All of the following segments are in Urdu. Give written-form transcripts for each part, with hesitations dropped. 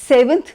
7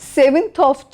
7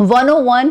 101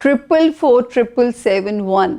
444 771।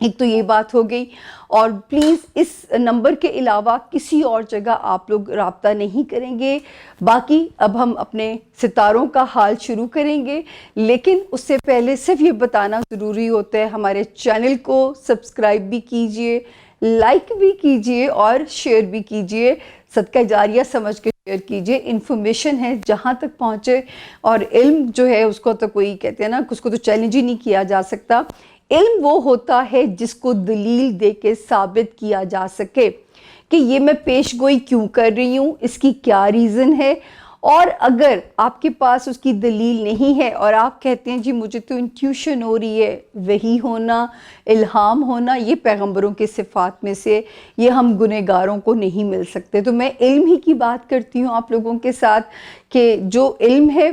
ایک تو یہ بات ہو گئی. اور پلیز اس نمبر کے علاوہ کسی اور جگہ آپ لوگ رابطہ نہیں کریں گے. باقی اب ہم اپنے ستاروں کا حال شروع کریں گے، لیکن اس سے پہلے صرف یہ بتانا ضروری ہوتا ہے ہمارے چینل کو سبسکرائب بھی کیجئے، لائک بھی کیجئے اور شیئر بھی کیجئے. صدقہ جاریہ سمجھ کے شیئر کیجئے. انفارمیشن ہے جہاں تک پہنچے، اور علم جو ہے اس کو تو کوئی کہتے ہیں نا، اس کو تو چیلنج ہی نہیں کیا جا سکتا. علم وہ ہوتا ہے جس کو دلیل دے کے ثابت کیا جا سکے کہ یہ میں پیش گوئی کیوں کر رہی ہوں، اس کی کیا ریزن ہے. اور اگر آپ کے پاس اس کی دلیل نہیں ہے اور آپ کہتے ہیں جی مجھے تو انٹیوشن ہو رہی ہے، وحی ہونا، الہام ہونا، یہ پیغمبروں کے صفات میں سے، یہ ہم گنہگاروں کو نہیں مل سکتے. تو میں علم ہی کی بات کرتی ہوں آپ لوگوں کے ساتھ کہ جو علم ہے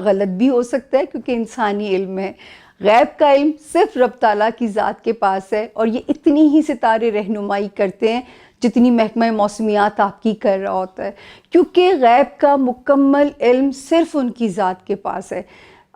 غلط بھی ہو سکتا ہے کیونکہ انسانی علم ہے. غیب کا علم صرف رب تعالیٰ کی ذات کے پاس ہے، اور یہ اتنی ہی ستارے رہنمائی کرتے ہیں جتنی محکمہ موسمیات آپ کی کر رہا ہوتا ہے، کیونکہ غیب کا مکمل علم صرف ان کی ذات کے پاس ہے.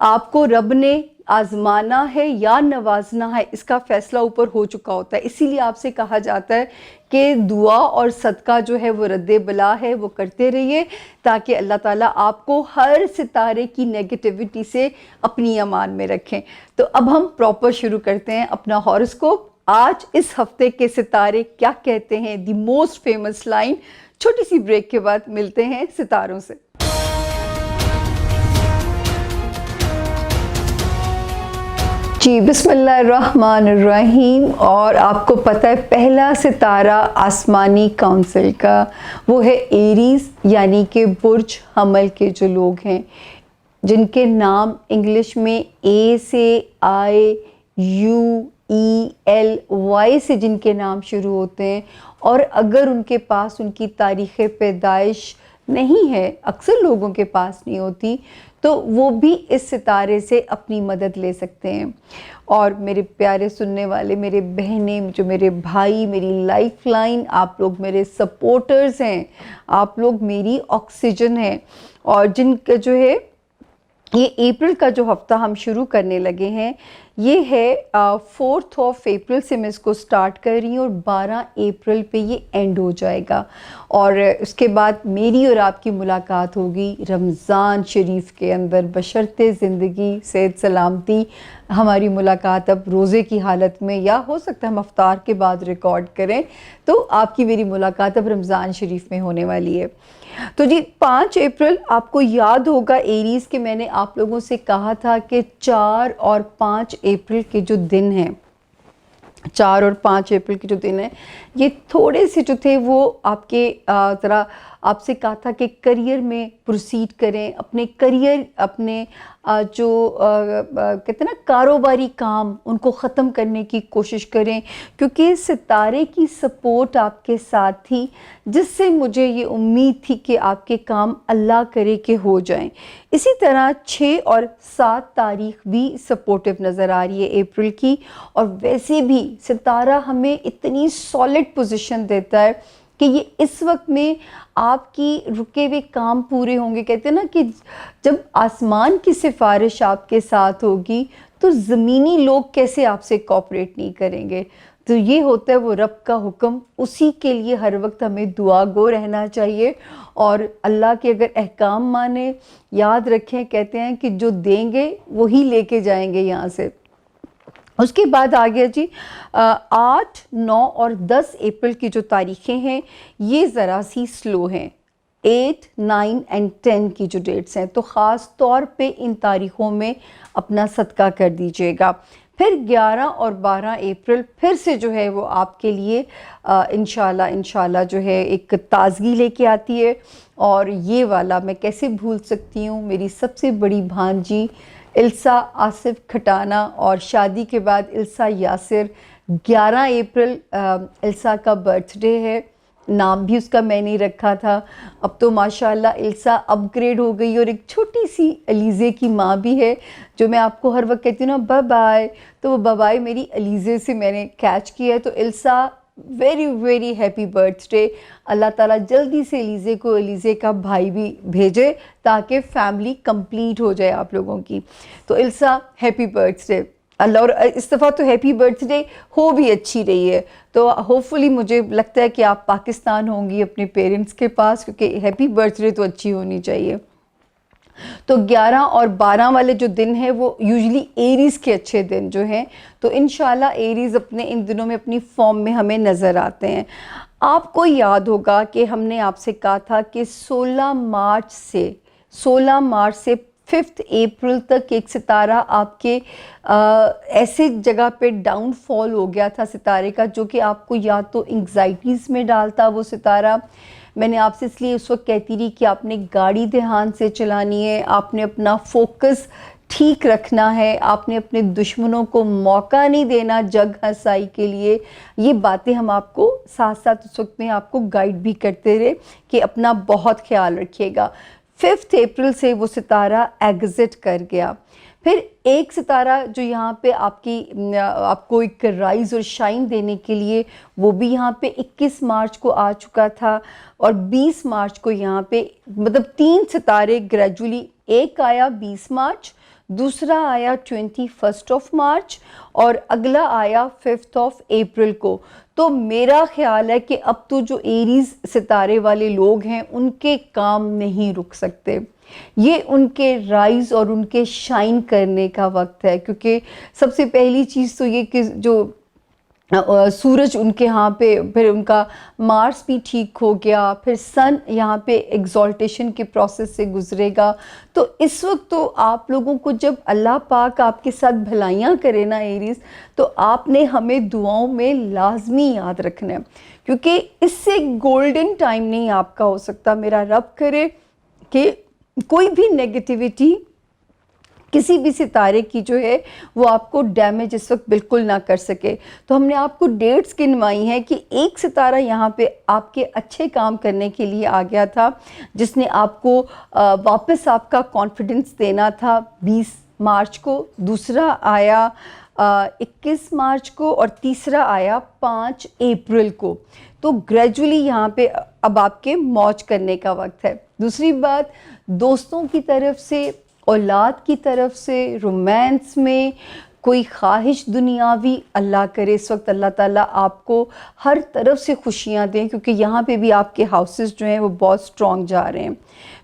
آپ کو رب نے آزمانا ہے یا نوازنا ہے، اس کا فیصلہ اوپر ہو چکا ہوتا ہے. اسی لیے آپ سے کہا جاتا ہے کہ دعا اور صدقہ جو ہے وہ رد بلا ہے، وہ کرتے رہیے تاکہ اللہ تعالیٰ آپ کو ہر ستارے کی نیگیٹیوٹی سے اپنی امان میں رکھیں. تو اب ہم پراپر شروع کرتے ہیں اپنا ہاروسکوپ. آج اس ہفتے کے ستارے کیا کہتے ہیں، دی موسٹ فیمس لائن. چھوٹی سی بریک کے بعد ملتے ہیں ستاروں سے. جی بسم اللہ الرحمن الرحیم. اور آپ کو پتہ ہے پہلا ستارہ آسمانی کونسل کا وہ ہے ایریز، یعنی کہ برج حمل کے جو لوگ ہیں، جن کے نام انگلش میں اے سے آئے، یو ای ایل وائی سے جن کے نام شروع ہوتے ہیں، اور اگر ان کے پاس ان کی تاریخ پیدائش نہیں ہے، اکثر لوگوں کے پاس نہیں ہوتی، تو وہ بھی اس ستارے سے اپنی مدد لے سکتے ہیں. اور میرے پیارے سننے والے، میرے بہنیں، جو میرے بھائی، میری لائف لائن، آپ لوگ میرے سپورٹرز ہیں، آپ لوگ میری آکسیجن ہیں. اور جن کا جو ہے یہ اپریل کا جو ہفتہ ہم شروع کرنے لگے ہیں، یہ ہے 4 اپریل سے میں اس کو سٹارٹ کر رہی ہوں، اور 12 اپریل پہ یہ اینڈ ہو جائے گا. اور اس کے بعد میری اور آپ کی ملاقات ہوگی رمضان شریف کے اندر، بشرط زندگی صحت سلامتی. ہماری ملاقات اب روزے کی حالت میں، یا ہو سکتا ہے ہم افطار کے بعد ریکارڈ کریں، تو آپ کی میری ملاقات اب رمضان شریف میں ہونے والی ہے. تو جی 5 اپریل آپ کو یاد ہوگا ایریز کے میں نے آپ لوگوں سے کہا تھا کہ 4 اور 5 اپریل کے جو دن ہیں، 4 اور 5 اپریل کے جو دن ہیں، یہ تھوڑے سے جو تھے وہ آپ کے ذرا آپ سے کہا تھا کہ کریئر میں پروسیڈ کریں، اپنے کریئر، اپنے جو کہتے ہیں نا کاروباری کام، ان کو ختم کرنے کی کوشش کریں، کیونکہ ستارے کی سپورٹ آپ کے ساتھ تھی، جس سے مجھے یہ امید تھی کہ آپ کے کام اللہ کرے کہ ہو جائیں. اسی طرح 6 اور 7 تاریخ بھی سپورٹیو نظر آ رہی ہے اپریل کی. اور ویسے بھی ستارہ ہمیں اتنی سالڈ پوزیشن دیتا ہے کہ یہ اس وقت میں آپ کی رکے ہوئے کام پورے ہوں گے. کہتے ہیں نا کہ جب آسمان کی سفارش آپ کے ساتھ ہوگی تو زمینی لوگ کیسے آپ سے کوآپریٹ نہیں کریں گے. تو یہ ہوتا ہے وہ رب کا حکم، اسی کے لیے ہر وقت ہمیں دعا گو رہنا چاہیے، اور اللہ کے اگر احکام مانیں. یاد رکھیں، کہتے ہیں کہ جو دیں گے وہی لے کے جائیں گے یہاں سے. اس کے بعد آ گیا جی 8، 9 اور 10 اپریل کی جو تاریخیں ہیں یہ ذرا سی سلو ہیں. 8، 9 اور 10 کی جو ڈیٹس ہیں، تو خاص طور پہ ان تاریخوں میں اپنا صدقہ کر دیجیے گا. پھر 11 اور 12 اپریل پھر سے جو ہے وہ آپ کے لیے انشاءاللہ جو ہے ایک تازگی لے کے آتی ہے. اور یہ والا میں کیسے بھول سکتی ہوں، میری سب سے بڑی بھانجی السا آصف کھٹانہ، اور شادی کے بعد السا یاسر. 11 اپریل السا کا برتھ ڈے ہے. نام بھی اس کا میں نہیں رکھا تھا. اب تو ماشاءاللہ السا اپ گریڈ ہو گئی اور ایک چھوٹی سی علیزے کی ماں بھی ہے، جو میں آپ کو ہر وقت کہتی ہوں نا بائے بائے، تو وہ بائے بائے میری علیزے سے میں نے کیچ کیا ہے. تو Alsa very very happy birthday. اللہ تعالیٰ جلدی سے علیزے کو علیزے کا بھائی بھی بھیجے تاکہ فیملی کمپلیٹ ہو جائے آپ لوگوں کی. تو السا ہیپی برتھ ڈے. اللہ، اور اس دفعہ تو ہیپی برتھ ڈے ہو بھی اچھی رہی ہے، تو ہوپ فلی مجھے لگتا ہے کہ آپ پاکستان ہوں گی اپنے پیرنٹس کے پاس، کیونکہ ہیپی برتھ ڈے تو اچھی ہونی چاہیے۔ تو 11 اور 12 والے جو دن ہیں وہ یوزلی ایریز کے اچھے دن جو ہیں، تو انشاءاللہ ایریز اپنے ان دنوں میں اپنی فارم میں ہمیں نظر آتے ہیں۔ آپ کو یاد ہوگا کہ ہم نے آپ سے کہا تھا کہ 16 مارچ سے 5 اپریل تک ایک ستارہ آپ کے ایسے جگہ پہ ڈاؤن فال ہو گیا تھا ستارے کا، جو کہ آپ کو یا تو انگزائٹیز میں ڈالتا وہ ستارہ۔ میں نے آپ سے اس لیے اس وقت کہتی رہی کہ آپ نے گاڑی دھیان سے چلانی ہے، آپ نے اپنا فوکس ٹھیک رکھنا ہے، آپ نے اپنے دشمنوں کو موقع نہیں دینا جگ ہنسائی کے لیے۔ یہ باتیں ہم آپ کو ساتھ ساتھ اس وقت میں آپ کو گائیڈ بھی کرتے رہے کہ اپنا بہت خیال رکھیے گا۔ 5 اپریل سے وہ ستارہ ایگزٹ کر گیا۔ پھر ایک ستارہ جو یہاں پہ آپ کو ایک رائز اور شائن دینے کے لیے، وہ بھی یہاں پہ 21 مارچ کو آ چکا تھا، اور 20 مارچ کو یہاں پہ مطلب 3 ستارے گریجولی، ایک آیا 20 مارچ، دوسرا آیا 21 مارچ، اور اگلا آیا 5 اپریل کو۔ تو میرا خیال ہے کہ اب تو جو ایریز ستارے والے لوگ ہیں ان کے کام نہیں رک سکتے، یہ ان کے رائز اور ان کے شائن کرنے کا وقت ہے، کیونکہ سب سے پہلی چیز تو یہ کہ جو سورج ان کے ہاں پہ، پھر ان کا مارس بھی ٹھیک ہو گیا، پھر سن یہاں پہ ایگزالٹیشن کے پروسیس سے گزرے گا۔ تو اس وقت تو آپ لوگوں کو جب اللہ پاک آپ کے ساتھ بھلائیاں کرے نا ایریز، تو آپ نے ہمیں دعاؤں میں لازمی یاد رکھنا ہے، کیونکہ اس سے گولڈن ٹائم نہیں آپ کا ہو سکتا۔ میرا رب کرے کہ کوئی بھی نیگیٹیوٹی کسی بھی ستارے کی جو ہے وہ آپ کو ڈیمیج اس وقت بالکل نہ کر سکے۔ تو ہم نے آپ کو ڈیٹس گنوائی ہیں کہ ایک ستارہ یہاں پہ آپ کے اچھے کام کرنے کے لیے آ گیا تھا، جس نے آپ کو واپس آپ کا کانفیڈنس دینا تھا 20 مارچ کو، دوسرا آیا 21 مارچ کو، اور تیسرا آیا 5 اپریل کو۔ تو گریجولی یہاں پہ اب آپ کے موج کرنے کا وقت ہے۔ دوسری بات، دوستوں کی طرف سے، اولاد کی طرف سے، رومانس میں کوئی خواہش دنیاوی، اللہ کرے اس وقت اللہ تعالیٰ آپ کو ہر طرف سے خوشیاں دیں، کیونکہ یہاں پہ بھی آپ کے ہاؤسز جو ہیں وہ بہت سٹرونگ جا رہے ہیں۔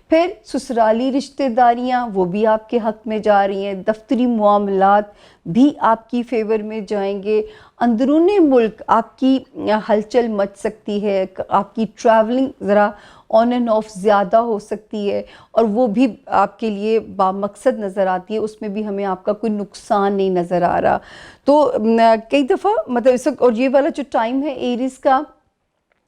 پھر سسرالی رشتہ داریاں وہ بھی آپ کے حق میں جا رہی ہیں، دفتری معاملات بھی آپ کی فیور میں جائیں گے، اندرون ملک آپ کی ہلچل مچ سکتی ہے، آپ کی ٹریولنگ ذرا آن اینڈ آف زیادہ ہو سکتی ہے، اور وہ بھی آپ کے لیے بامقصد نظر آتی ہے، اس میں بھی ہمیں آپ کا کوئی نقصان نہیں نظر آ رہا۔ تو کئی دفعہ مطلب اس وقت، اور یہ والا جو ٹائم ہے ایریز کا،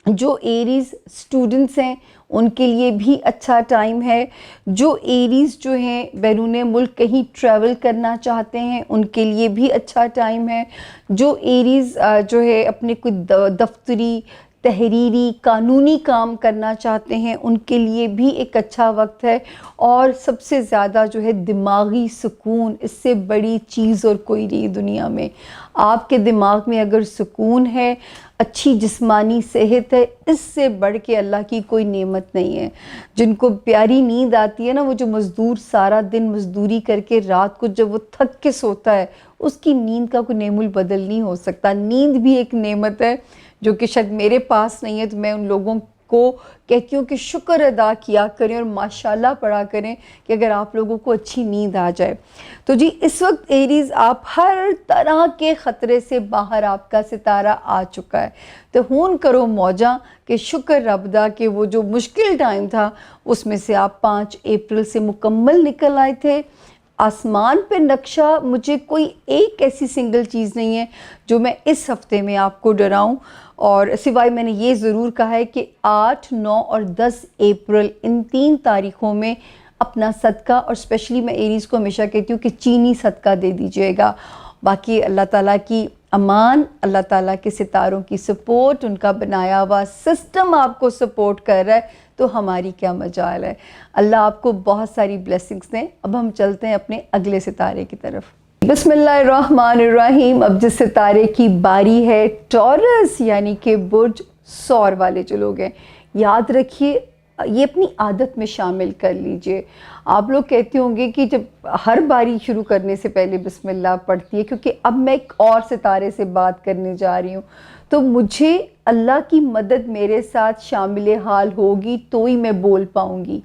جو ایریز اسٹوڈنٹس ہیں ان کے لیے بھی اچھا ٹائم ہے، جو ایریز جو ہیں بیرون ملک کہیں ٹریول کرنا چاہتے ہیں ان کے لیے بھی اچھا ٹائم ہے، جو ایریز جو ہے اپنے کوئی دفتری، تحریری، قانونی کام کرنا چاہتے ہیں ان کے لیے بھی ایک اچھا وقت ہے، اور سب سے زیادہ جو ہے دماغی سکون، اس سے بڑی چیز اور کوئی نہیں دنیا میں۔ آپ کے دماغ میں اگر سکون ہے، اچھی جسمانی صحت ہے، اس سے بڑھ کے اللہ کی کوئی نعمت نہیں ہے۔ جن کو پیاری نیند آتی ہے نا، وہ جو مزدور سارا دن مزدوری کر کے رات کو جب وہ تھک کے سوتا ہے، اس کی نیند کا کوئی نعم البدل نہیں ہو سکتا۔ نیند بھی ایک نعمت ہے جو کہ شاید میرے پاس نہیں ہے، تو میں ان لوگوں کو کہتی ہوں کہ شکر ادا کیا کریں اور ماشاءاللہ پڑھا کریں کہ اگر آپ لوگوں کو اچھی نیند آ جائے۔ تو جی اس وقت ایریز آپ ہر طرح کے خطرے سے باہر آپ کا ستارہ آ چکا ہے، تو ہون کرو موجاں کہ شکر رب دا کہ وہ جو مشکل ٹائم تھا اس میں سے آپ 5 اپریل سے مکمل نکل آئے تھے۔ آسمان پہ نقشہ، مجھے کوئی ایک ایسی سنگل چیز نہیں ہے جو میں اس ہفتے میں آپ کو ڈراؤں، اور سوائے میں نے یہ ضرور کہا ہے کہ 8، 9 اور 10 اپریل ان 3 تاریخوں میں اپنا صدقہ، اور اسپیشلی میں ایریز کو ہمیشہ کہتی ہوں کہ چینی صدقہ دے دیجیے گا۔ باقی اللہ تعالیٰ کی امان، اللہ تعالیٰ کے ستاروں کی سپورٹ، ان کا بنایا ہوا سسٹم آپ کو سپورٹ کر رہا ہے، تو ہماری کیا مجال ہے۔ اللہ آپ کو بہت ساری بلیسنگز دیں۔ اب ہم چلتے ہیں اپنے اگلے ستارے کی طرف۔ بسم اللہ الرحمن الرحیم۔ اب جس ستارے کی باری ہے ٹورس، یعنی کہ برج سور والے جو لوگ ہیں، یاد رکھیے یہ اپنی عادت میں شامل کر لیجئے. آپ لوگ کہتے ہوں گے کہ جب ہر باری شروع کرنے سے پہلے بسم اللہ پڑھتی ہے، کیونکہ اب میں ایک اور ستارے سے بات کرنے جا رہی ہوں، تو مجھے اللہ کی مدد میرے ساتھ شامل حال ہوگی تو ہی میں بول پاؤں گی.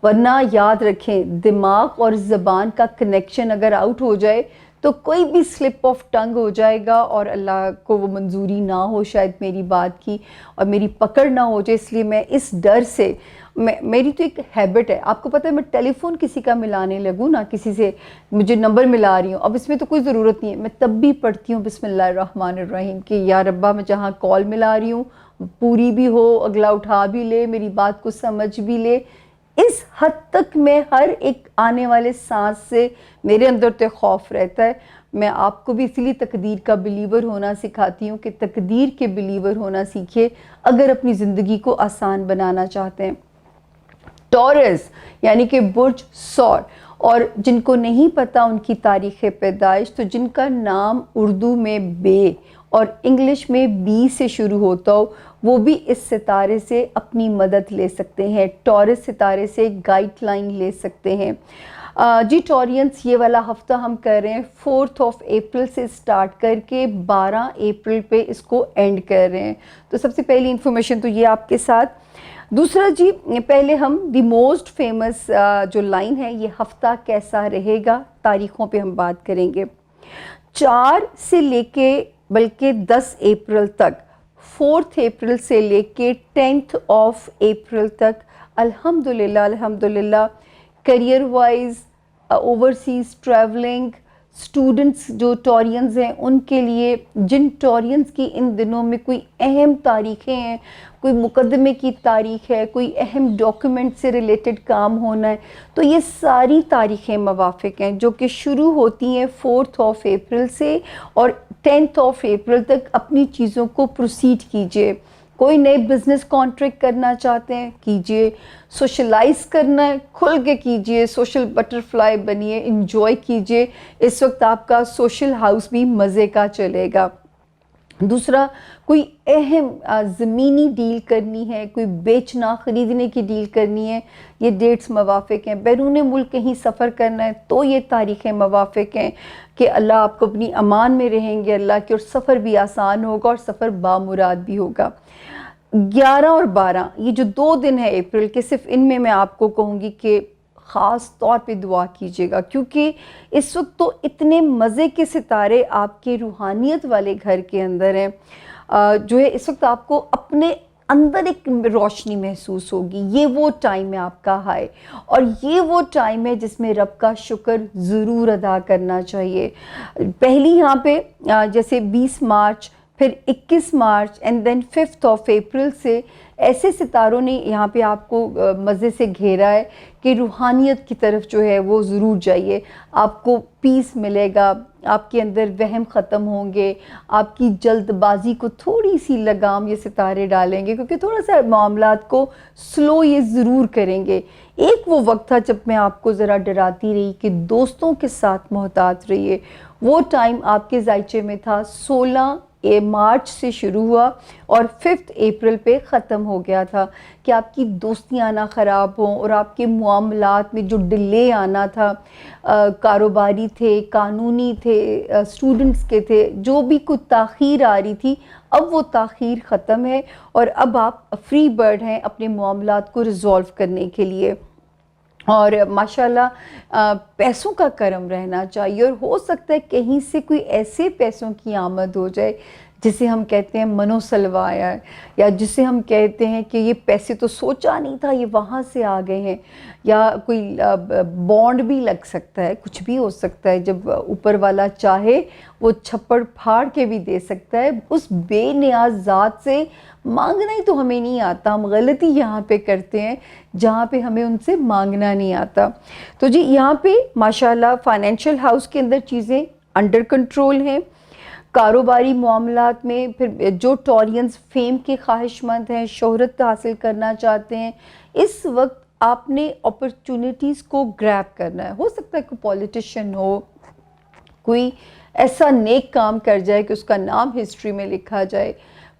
ورنہ یاد رکھیں، دماغ اور زبان کا کنیکشن اگر آؤٹ ہو جائے تو کوئی بھی سلپ آف ٹنگ ہو جائے گا، اور اللہ کو وہ منظوری نہ ہو شاید میری بات کی، اور میری پکڑ نہ ہو جائے. اس لیے میں اس ڈر سے، میری تو ایک ہیبٹ ہے، آپ کو پتہ ہے، میں ٹیلی فون کسی کا ملانے لگوں نا، کسی سے مجھے نمبر ملا رہی ہوں، اب اس میں تو کوئی ضرورت نہیں ہے، میں تب بھی پڑھتی ہوں بسم اللہ الرحمن الرحیم کہ یا ربا میں جہاں کال ملا رہی ہوں پوری بھی ہو، اگلا اٹھا بھی لے، میری بات کو سمجھ بھی لے. اس حد تک میں ہر ایک آنے والے سانس سے میرے اندر تو خوف رہتا ہے. میں آپ کو بھی اسی لیے تقدیر کا بلیور ہونا سکھاتی ہوں کہ تقدیر کے بلیور ہونا سیکھیے اگر اپنی زندگی کو آسان بنانا چاہتے ہیں. ٹورس یعنی کہ برج ثور، اور جن کو نہیں پتہ ان کی تاریخ پیدائش، تو جن کا نام اردو میں بے اور انگلش میں بی سے شروع ہوتا ہو، وہ بھی اس ستارے سے اپنی مدد لے سکتے ہیں، ٹورس ستارے سے گائیڈ لائن لے سکتے ہیں. جی ٹورینس، یہ والا ہفتہ ہم کر رہے ہیں 4 اپریل سے سٹارٹ کر کے 12 اپریل پہ اس کو اینڈ کر رہے ہیں. تو سب سے پہلی انفارمیشن تو یہ آپ کے ساتھ. دوسرا جی، پہلے ہم دی موسٹ فیمس جو لائن ہے، یہ ہفتہ کیسا رہے گا، تاریخوں پہ ہم بات کریں گے. 4 سے لے کے بلکہ 10 اپریل تک، 4 اپریل سے لے کے 10 اپریل تک، الحمدللہ الحمدللہ career wise, overseas travelling, students جو ٹورینز ہیں ان کے لیے، جن ٹورینز کی ان دنوں میں کوئی اہم تاریخیں ہیں، کوئی مقدمے کی تاریخ ہے، کوئی اہم ڈاکیومنٹ سے ریلیٹڈ کام ہونا ہے، تو یہ ساری تاریخیں موافق ہیں جو کہ شروع ہوتی ہیں 4 اپریل سے، اور 10 اپریل تک اپنی چیزوں کو پروسیڈ کیجئے. کوئی نئے بزنس کانٹریکٹ کرنا چاہتے ہیں کیجئے، سوشلائز کرنا ہے کھل کے کیجئے، سوشل بٹرفلائی بنیے، انجوائے کیجئے. اس وقت آپ کا سوشل ہاؤس بھی مزے کا چلے گا. دوسرا، کوئی اہم زمینی ڈیل کرنی ہے، کوئی بیچنا خریدنے کی ڈیل کرنی ہے، یہ ڈیٹس موافق ہیں. بیرون ملک کہیں سفر کرنا ہے تو یہ تاریخیں موافق ہیں کہ اللہ آپ کو اپنی امان میں رہیں گے اللہ کے، اور سفر بھی آسان ہوگا اور سفر بامراد بھی ہوگا. 11 اور 12 یہ جو 2 دن ہے اپریل کے، صرف ان میں آپ کو کہوں گی کہ خاص طور پہ دعا کیجیے گا، کیونکہ اس وقت تو اتنے مزے کے ستارے آپ کے روحانیت والے گھر کے اندر ہیں. جو ہے اس وقت آپ کو اپنے اندر ایک روشنی محسوس ہوگی. یہ وہ ٹائم ہے آپ کا ہائے، اور یہ وہ ٹائم ہے جس میں رب کا شکر ضرور ادا کرنا چاہیے. پہلی یہاں پہ جیسے 20 مارچ، پھر 21 مارچ اینڈ دین 5 اپریل سے ایسے ستاروں نے یہاں پہ آپ کو مزے سے گھیرا ہے کہ روحانیت کی طرف جو ہے وہ ضرور جائیے. آپ کو پیس ملے گا، آپ کے اندر وہم ختم ہوں گے، آپ کی جلد بازی کو تھوڑی سی لگام یہ ستارے ڈالیں گے، کیونکہ تھوڑا سا معاملات کو سلو یہ ضرور کریں گے. ایک وہ وقت تھا جب میں آپ کو ذرا ڈراتی رہی کہ دوستوں کے ساتھ محتاط رہیے. وہ ٹائم آپ کے ذائچے میں تھا. 16 مارچ سے شروع ہوا اور 5 اپریل پہ ختم ہو گیا تھا کہ آپ کی دوستیاں نہ خراب ہوں، اور آپ کے معاملات میں جو ڈیلے آنا تھا، کاروباری تھے، قانونی تھے، اسٹوڈنٹس کے تھے، جو بھی کوئی تاخیر آ رہی تھی، اب وہ تاخیر ختم ہے اور اب آپ فری برڈ ہیں اپنے معاملات کو ریزولو کرنے کے لیے. اور ماشاءاللہ پیسوں کا کرم رہنا چاہیے، اور ہو سکتا ہے کہیں سے کوئی ایسے پیسوں کی آمد ہو جائے جسے ہم کہتے ہیں منو سلوا آیا ہے، یا جسے ہم کہتے ہیں کہ یہ پیسے تو سوچا نہیں تھا یہ وہاں سے آ گئے ہیں، یا کوئی بانڈ بھی لگ سکتا ہے، کچھ بھی ہو سکتا ہے. جب اوپر والا چاہے وہ چھپڑ پھاڑ کے بھی دے سکتا ہے. اس بے نیاز ذات سے مانگنا ہی تو ہمیں نہیں آتا. ہم غلطی یہاں پہ کرتے ہیں جہاں پہ ہمیں ان سے مانگنا نہیں آتا. تو جی یہاں پہ ماشاءاللہ فائنینشیل ہاؤس کے اندر چیزیں انڈر کنٹرول ہیں. کاروباری معاملات میں پھر جو ٹورینز فیم کے خواہش مند ہیں، شہرت حاصل کرنا چاہتے ہیں، اس وقت آپ نے اپرچونٹیز کو گریب کرنا ہے. ہو سکتا ہے کوئی پولیٹیشین ہو، کوئی ایسا نیک کام کر جائے کہ اس کا نام ہسٹری میں لکھا جائے،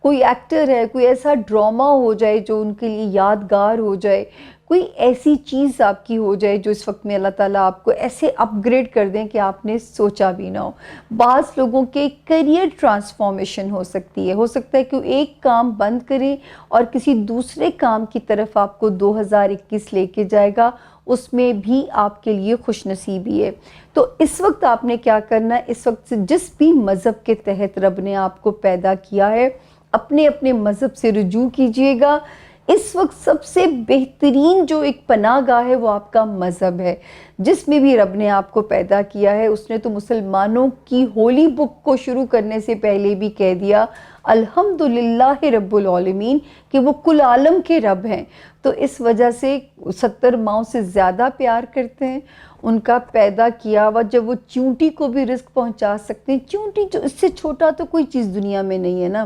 کوئی ایکٹر ہے، کوئی ایسا ڈرامہ ہو جائے جو ان کے لیے یادگار ہو جائے، کوئی ایسی چیز آپ کی ہو جائے جو اس وقت میں اللہ تعالیٰ آپ کو ایسے اپ گریڈ کر دیں کہ آپ نے سوچا بھی نہ ہو۔ بعض لوگوں کے کیریئر ٹرانسفارمیشن ہو سکتی ہے، ہو سکتا ہے کہ ایک کام بند کریں اور کسی دوسرے کام کی طرف آپ کو 2021 لے کے جائے گا، اس میں بھی آپ کے لیے خوش نصیبی ہے۔ تو اس وقت آپ نے کیا کرنا ہے، اس وقت سے جس بھی مذہب کے تحت رب نے آپ کو پیدا کیا ہے، اپنے اپنے مذہب سے رجوع کیجئے گا۔ اس وقت سب سے بہترین جو ایک پناہ گاہ ہے وہ آپ کا مذہب ہے، جس میں بھی رب نے آپ کو پیدا کیا ہے۔ اس نے تو مسلمانوں کی ہولی بک کو شروع کرنے سے پہلے بھی کہہ دیا الحمدللہ رب العالمین، کہ وہ کل عالم کے رب ہیں۔ تو اس وجہ سے 70 ماؤں سے زیادہ پیار کرتے ہیں ان کا پیدا کیا ہوا۔ جب وہ چونٹی کو بھی رزق پہنچا سکتے ہیں، چونٹی جو اس سے چھوٹا تو کوئی چیز دنیا میں نہیں ہے نا،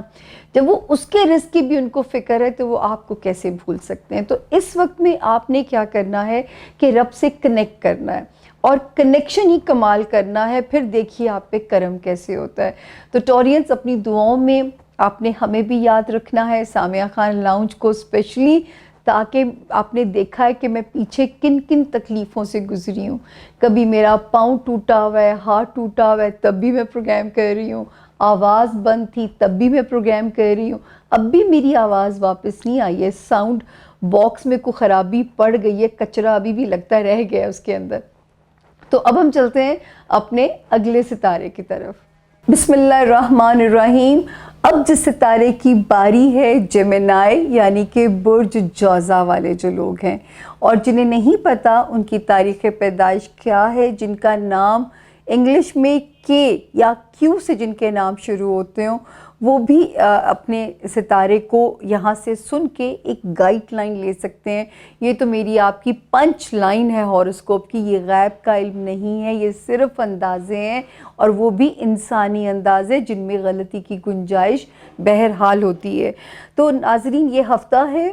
جب وہ اس کے رزق کی بھی ان کو فکر ہے تو وہ آپ کو کیسے بھول سکتے ہیں۔ تو اس وقت میں آپ نے کیا کرنا ہے کہ رب سے کنیکٹ کرنا ہے، اور کنیکشن ہی کمال کرنا ہے، پھر دیکھیے آپ پہ کرم کیسے ہوتا ہے۔ تو ٹورینز اپنی دعاؤں میں آپ نے ہمیں بھی یاد رکھنا ہے، سامعہ خان لاؤنج کو اسپیشلی، تاکہ آپ نے دیکھا ہے کہ میں پیچھے کن کن تکلیفوں سے گزری ہوں۔ کبھی میرا پاؤں ٹوٹا ہوا ہے، ہاتھ ٹوٹا ہوا ہے، تب بھی میں پروگرام کر رہی ہوں، آواز بند تھی تب بھی میں پروگرام کر رہی ہوں، اب بھی میری آواز واپس نہیں آئی ہے، ساؤنڈ باکس میں کوئی خرابی پڑ گئی ہے، کچرا ابھی بھی لگتا رہ گیا ہے اس کے اندر۔ تو اب ہم چلتے ہیں اپنے اگلے ستارے کی طرف۔ بسم اللہ الرحمن الرحیم۔ اب جس ستارے کی باری ہے جیمنائی، یعنی کہ برج جوزا والے جو لوگ ہیں، اور جنہیں نہیں پتا ان کی تاریخ پیدائش کیا ہے، جن کا نام انگلش میں کے یا کیو سے جن کے نام شروع ہوتے ہوں، وہ بھی اپنے ستارے کو یہاں سے سن کے ایک گائیڈ لائن لے سکتے ہیں۔ یہ تو میری آپ کی پنچ لائن ہے ہاروسکوپ کی، یہ غیب کا علم نہیں ہے، یہ صرف اندازے ہیں، اور وہ بھی انسانی اندازے جن میں غلطی کی گنجائش بہرحال ہوتی ہے۔ تو ناظرین، یہ ہفتہ ہے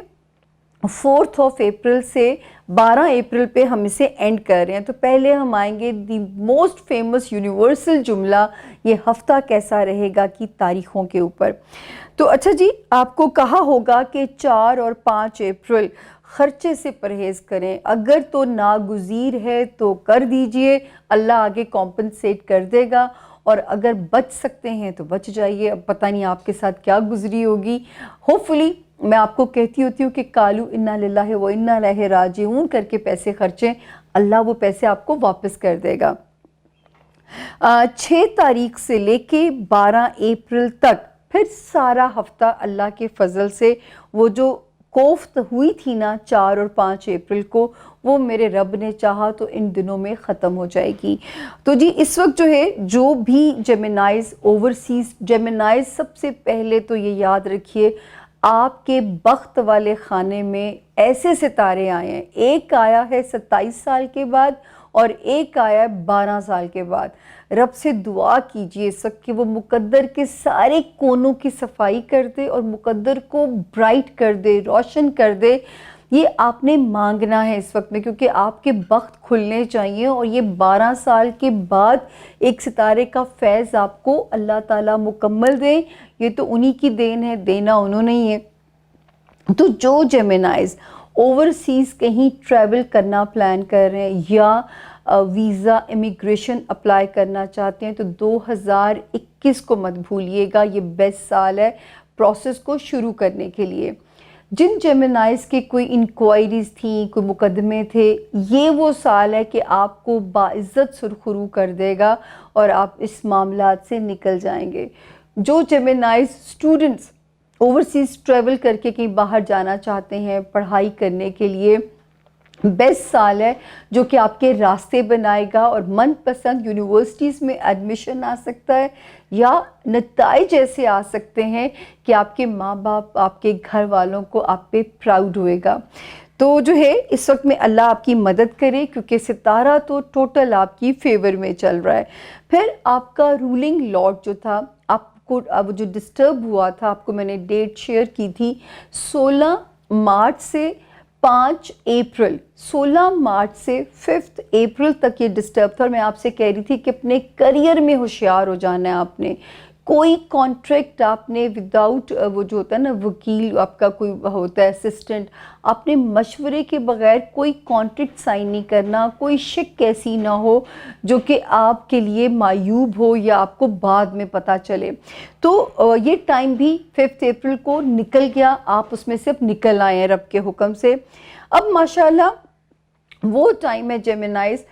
4 اپریل سے 12 اپریل پہ ہم اسے اینڈ کر رہے ہیں۔ تو پہلے ہم آئیں گے دی موسٹ فیمس یونیورسل جملہ یہ ہفتہ کیسا رہے گا کی تاریخوں کے اوپر۔ تو اچھا جی، آپ کو کہا ہوگا کہ 4 اور 5 اپریل خرچے سے پرہیز کریں، اگر تو ناگزیر ہے تو کر دیجئے، اللہ آگے کمپنسیٹ کر دے گا، اور اگر بچ سکتے ہیں تو بچ جائیے۔ اب پتہ نہیں آپ کے ساتھ کیا گزری ہوگی، ہوپفلی میں آپ کو کہتی ہوتی ہوں کہ کالو انا للہ و انا الیہ راجعون کر کے پیسے خرچیں، اللہ وہ پیسے آپ کو واپس کر دے گا۔ 6 تاریخ سے لے کے 12 اپریل تک پھر سارا ہفتہ اللہ کے فضل سے وہ جو کوفت ہوئی تھی نا 4 اور 5 اپریل کو، وہ میرے رب نے چاہا تو ان دنوں میں ختم ہو جائے گی۔ تو جی اس وقت جو ہے جو بھی جیمنائز اوورسیز، جیمنائز سب سے پہلے تو یہ یاد رکھیے آپ کے بخت والے خانے میں ایسے ستارے آئے ہیں، ایک آیا ہے 27 سال کے بعد اور ایک آیا ہے 12 سال کے بعد۔ رب سے دعا کیجئے اس وقت کہ وہ مقدر کے سارے کونوں کی صفائی کر دے اور مقدر کو برائٹ کر دے، روشن کر دے۔ یہ آپ نے مانگنا ہے اس وقت میں، کیونکہ آپ کے بخت کھلنے چاہیے، اور یہ 12 سال کے بعد ایک ستارے کا فیض آپ کو اللہ تعالیٰ مکمل دیں۔ یہ تو انہی کی دین ہے، دینا انہوں نے ہی ہے۔ تو جو جیمنائز اوورسیز کہیں ٹریول کرنا پلان کر رہے ہیں یا ویزا امیگریشن اپلائی کرنا چاہتے ہیں، تو 2021 کو مت بھولیے گا، یہ بیسٹ سال ہے پروسیس کو شروع کرنے کے لیے۔ جن جیمنائز کے کوئی انکوائریز تھیں، کوئی مقدمے تھے، یہ وہ سال ہے کہ آپ کو باعزت سرخرو کر دے گا اور آپ اس معاملات سے نکل جائیں گے۔ جو جیمنائز اسٹوڈنٹس اوورسیز ٹریول کر کے کہیں باہر جانا چاہتے ہیں پڑھائی کرنے کے لیے، بیسٹ سال ہے جو کہ آپ کے راستے بنائے گا، اور من پسند یونیورسٹیز میں ایڈمیشن آ سکتا ہے، یا نتائج ایسے آ سکتے ہیں کہ آپ کے ماں باپ، آپ کے گھر والوں کو آپ پہ پراؤڈ ہوئے گا۔ تو جو ہے اس وقت میں اللہ آپ کی مدد کرے، کیونکہ ستارہ تو ٹوٹل آپ کی فیور میں چل رہا ہے۔ پھر آپ کا رولنگ لارڈ جو تھا، آپ کو اب جو ڈسٹرب ہوا تھا، آپ کو میں نے ڈیٹ شیئر کی تھی 16 مارچ سے 5 اپریل، 16 مارچ سے 5 اپریل تک یہ ڈسٹرب تھا، اور میں آپ سے کہہ رہی تھی کہ اپنے کریئر میں ہوشیار ہو جانا ہے آپ نے، کوئی کانٹریکٹ آپ نے وداؤٹ وہ جو ہوتا ہے نا وکیل آپ کا کوئی ہوتا ہے اسسٹنٹ، آپ نے مشورے کے بغیر کوئی کانٹریکٹ سائن نہیں کرنا، کوئی شک ایسی نہ ہو جو کہ آپ کے لیے معیوب ہو یا آپ کو بعد میں پتہ چلے۔ تو یہ ٹائم بھی 5 اپریل کو نکل گیا، آپ اس میں سے اب نکل آئے ہیں رب کے حکم سے۔ اب ماشاءاللہ وہ ٹائم ہے جیمنائز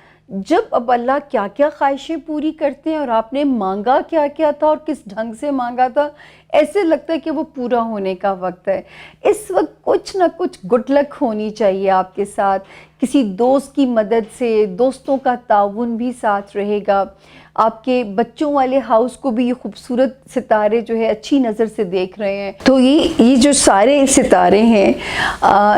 جب اب اللہ کیا کیا خواہشیں پوری کرتے ہیں، اور آپ نے مانگا کیا کیا تھا اور کس ڈھنگ سے مانگا تھا، ایسے لگتا ہے کہ وہ پورا ہونے کا وقت ہے۔ اس وقت کچھ نہ کچھ گڈ لک ہونی چاہیے آپ کے ساتھ، کسی دوست کی مدد سے، دوستوں کا تعاون بھی ساتھ رہے گا۔ آپ کے بچوں والے ہاؤس کو بھی یہ خوبصورت ستارے جو ہے اچھی نظر سے دیکھ رہے ہیں۔ تو یہ جو سارے ستارے ہیں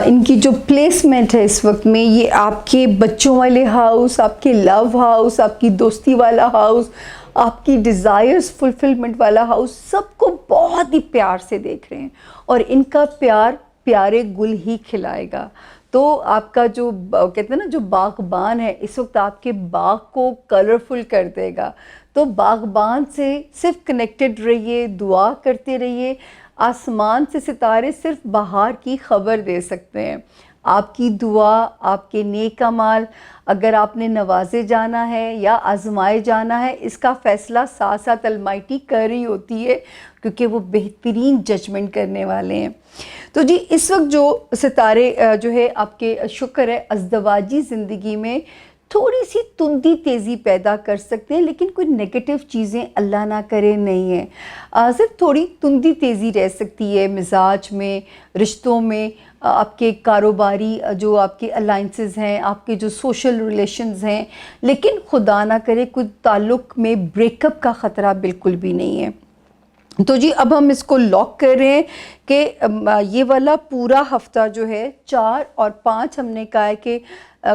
ان کی جو پلیسمنٹ ہے اس وقت میں، یہ آپ کے بچوں والے ہاؤس، آپ کے لو ہاؤس، آپ کی دوستی والا ہاؤس، آپ کی ڈیزائرز فلفلمنٹ والا ہاؤس، سب کو بہت ہی پیار سے دیکھ رہے ہیں، اور ان کا پیار پیارے گل ہی کھلائے گا۔ تو آپ کا جو کہتے ہیں نا جو باغبان ہے اس وقت آپ کے باغ کو کلرفل کر دے گا۔ تو باغبان سے صرف کنیکٹڈ رہیے، دعا کرتے رہیے۔ آسمان سے ستارے صرف بہار کی خبر دے سکتے ہیں۔ آپ کی دعا، آپ کے نیک اعمال، اگر آپ نے نوازے جانا ہے یا آزمائے جانا ہے، اس کا فیصلہ ساتھ ساتھ المائٹی کر رہی ہوتی ہے، کیونکہ وہ بہترین ججمنٹ کرنے والے ہیں۔ تو جی اس وقت جو ستارے جو ہے آپ کے شکر ہے ازدواجی زندگی میں تھوڑی سی تندی تیزی پیدا کر سکتے ہیں، لیکن کوئی نیگیٹو چیزیں اللہ نہ کرے نہیں ہیں، صرف تھوڑی تندی تیزی رہ سکتی ہے مزاج میں، رشتوں میں، آپ کے کاروباری جو آپ کے الائنسز ہیں، آپ کے جو سوشل ریلیشنز ہیں، لیکن خدا نہ کرے کوئی تعلق میں بریک اپ کا خطرہ بالکل بھی نہیں ہے۔ تو جی اب ہم اس کو لاک کر رہے ہیں کہ یہ والا پورا ہفتہ جو ہے 4 اور 5 ہم نے کہا ہے کہ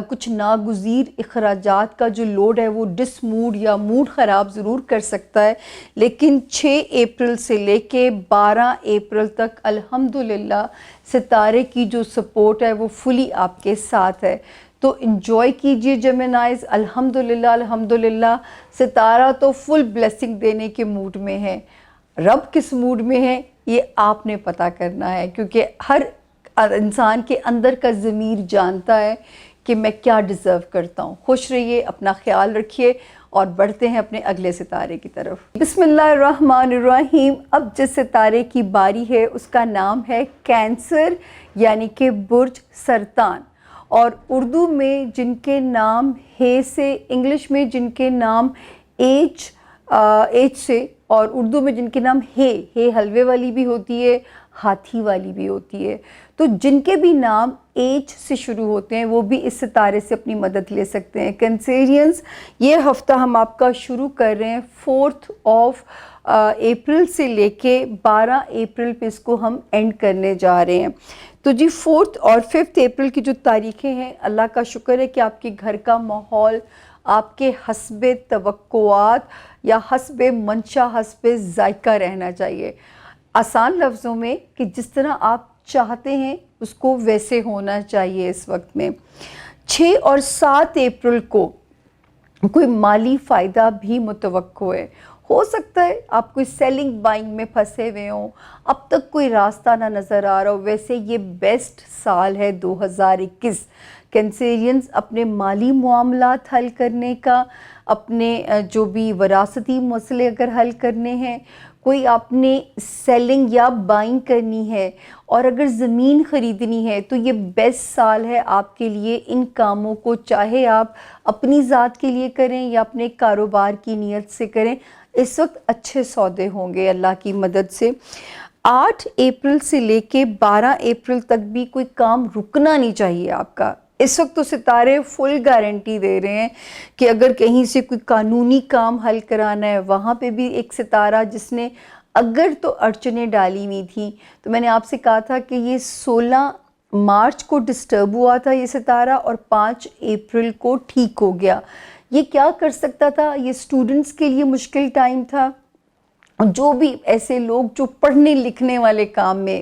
کچھ ناگزیر اخراجات کا جو لوڈ ہے وہ ڈس موڈ یا موڈ خراب ضرور کر سکتا ہے، لیکن 6 اپریل سے لے کے 12 اپریل تک الحمدللہ ستارے کی جو سپورٹ ہے وہ فلی آپ کے ساتھ ہے۔ تو انجوائے کیجئے جیمنائز، الحمدللہ الحمدللہ ستارہ تو فل بلیسنگ دینے کے موڈ میں ہے۔ رب کس موڈ میں ہے یہ آپ نے پتہ کرنا ہے، کیونکہ ہر انسان کے اندر کا ضمیر جانتا ہے کہ میں کیا ڈیزرو کرتا ہوں۔ خوش رہیے، اپنا خیال رکھیے، اور بڑھتے ہیں اپنے اگلے ستارے کی طرف۔ بسم اللہ الرحمن الرحیم۔ اب جس ستارے کی باری ہے اس کا نام ہے کینسر، یعنی کہ برج سرطان، اور اردو میں جن کے نام ہے سے، انگلش میں جن کے نام ایچ سے، اور اردو میں جن کے نام ہے حلوے والی بھی ہوتی ہے، ہاتھی والی بھی ہوتی ہے، تو جن کے بھی نام ایچ سے شروع ہوتے ہیں وہ بھی اس ستارے سے اپنی مدد لے سکتے ہیں۔ کینسیرینز، یہ ہفتہ ہم آپ کا شروع کر رہے ہیں 4 اپریل سے لے کے 12 اپریل پہ اس کو ہم اینڈ کرنے جا رہے ہیں۔ تو جی 4 اور 5 اپریل کی جو تاریخیں ہیں، اللہ کا شکر ہے کہ آپ کے گھر کا ماحول آپ کے حسب توقعات یا حسب منشا، حسب ذائقہ رہنا چاہیے۔ آسان لفظوں میں کہ جس طرح آپ چاہتے ہیں اس کو ویسے ہونا چاہیے۔ اس وقت میں 6 اور 7 اپریل کو کوئی مالی فائدہ بھی متوقع ہے۔ ہو سکتا ہے آپ کوئی سیلنگ بائنگ میں پھنسے ہوئے ہوں، اب تک کوئی راستہ نہ نظر آ رہا ہو۔ ویسے یہ بیسٹ سال ہے 2021 کینسیرینز اپنے مالی معاملات حل کرنے کا، اپنے جو بھی وراثتی مسئلے اگر حل کرنے ہیں، کوئی آپ نے سیلنگ یا بائنگ کرنی ہے، اور اگر زمین خریدنی ہے تو یہ بیسٹ سال ہے آپ کے لیے ان کاموں کو، چاہے آپ اپنی ذات کے لیے کریں یا اپنے کاروبار کی نیت سے کریں، اس وقت اچھے سودے ہوں گے اللہ کی مدد سے۔ 8 اپریل سے لے کے 12 اپریل تک بھی کوئی کام رکنا نہیں چاہیے آپ کا۔ اس وقت تو ستارے فل گارنٹی دے رہے ہیں کہ اگر کہیں سے کوئی قانونی کام حل کرانا ہے، وہاں پہ بھی ایک ستارہ جس نے اگر تو اڑچنیں ڈالی ہوئی تھیں، تو میں نے آپ سے کہا تھا کہ یہ 16 مارچ کو ڈسٹرب ہوا تھا یہ ستارہ، اور 5 اپریل کو ٹھیک ہو گیا۔ یہ کیا کر سکتا تھا؟ یہ اسٹوڈنٹس کے لیے مشکل ٹائم تھا، جو بھی ایسے لوگ جو پڑھنے لکھنے والے کام میں